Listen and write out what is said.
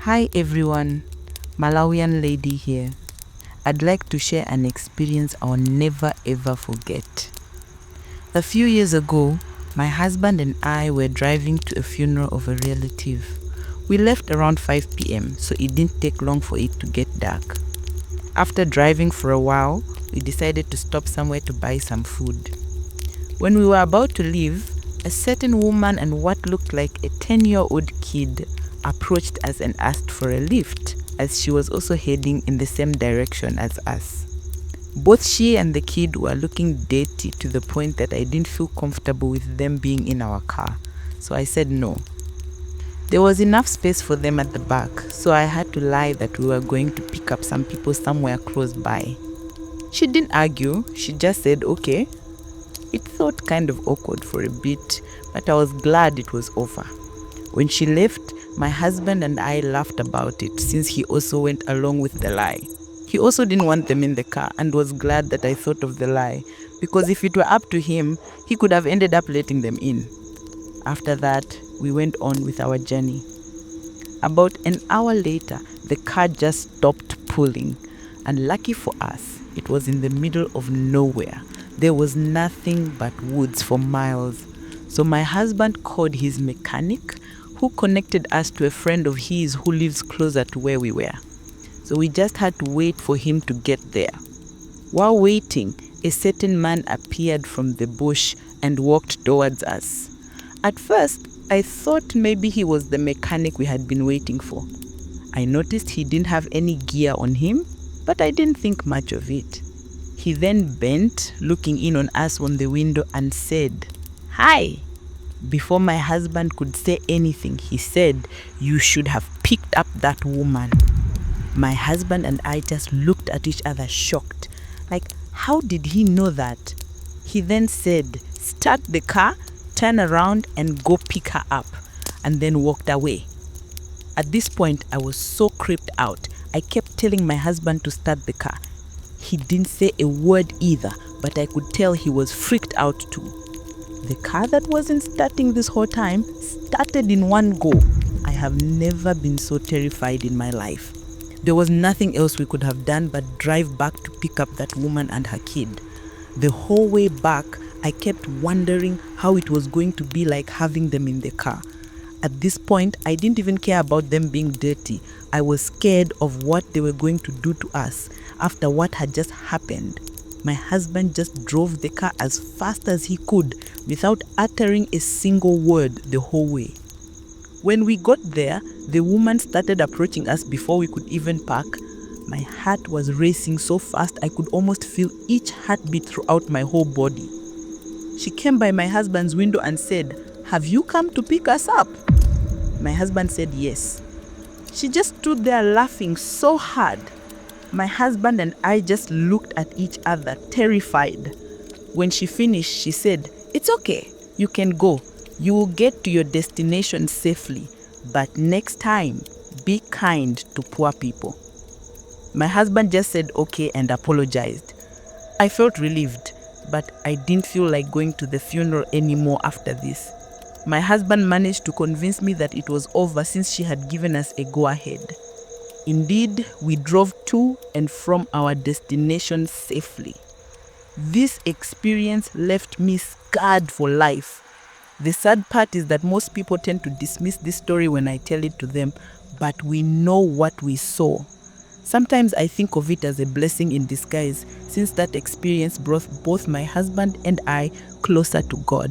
Hi everyone, Malawian lady here. I'd like to share an experience I'll never ever forget. A few years ago, my husband and I were driving to a funeral of a relative. We left around 5 p.m., so it didn't take long for it to get dark. After driving for a while, we decided to stop somewhere to buy some food. When we were about to leave, a certain woman and what looked like a 10-year-old kid approached us and asked for a lift, as she was also heading in the same direction as us. Both she and the kid were looking dirty to the point that I didn't feel comfortable with them being in our car, so I said no. There was enough space for them at the back, so I had to lie that we were going to pick up some people somewhere close by. She didn't argue, she just said okay. It felt kind of awkward for a bit, but I was glad it was over. When she left, my husband and I laughed about it since he also went along with the lie. He also didn't want them in the car and was glad that I thought of the lie, because if it were up to him, he could have ended up letting them in. After that, we went on with our journey. About an hour later, the car just stopped pulling, and lucky for us, it was in the middle of nowhere. There was nothing but woods for miles. So my husband called his mechanic, who connected us to a friend of his who lives closer to where we were. So we just had to wait for him to get there. While waiting, a certain man appeared from the bush and walked towards us. At first, I thought maybe he was the mechanic we had been waiting for. I noticed he didn't have any gear on him, but I didn't think much of it. He then bent, looking in on us on the window, and said, "Hi." Before my husband could say anything, he said, "You should have picked up that woman." My husband and I just looked at each other shocked. Like, how did he know that? He then said, "Start the car, turn around and go pick her up," and then walked away. At this point, I was so creeped out. I kept telling my husband to start the car. He didn't say a word either, but I could tell he was freaked out too. The car that wasn't starting this whole time started in one go. I have never been so terrified in my life. There was nothing else we could have done but drive back to pick up that woman and her kid. The whole way back, I kept wondering how it was going to be like having them in the car. At this point, I didn't even care about them being dirty. I was scared of what they were going to do to us after what had just happened. My husband just drove the car as fast as he could without uttering a single word the whole way. When we got there, the woman started approaching us before we could even park. My heart was racing so fast I could almost feel each heartbeat throughout my whole body. She came by my husband's window and said, "Have you come to pick us up?" My husband said yes. She just stood there laughing so hard. My husband and I just looked at each other, terrified. When she finished, she said, "It's okay, you can go. You will get to your destination safely. But next time, be kind to poor people." My husband just said okay and apologized. I felt relieved, but I didn't feel like going to the funeral anymore after this. My husband managed to convince me that it was over since she had given us a go-ahead. Indeed, we drove to and from our destination safely. This experience left me scarred for life. The sad part is that most people tend to dismiss this story when I tell it to them, but we know what we saw. Sometimes I think of it as a blessing in disguise, since that experience brought both my husband and I closer to God.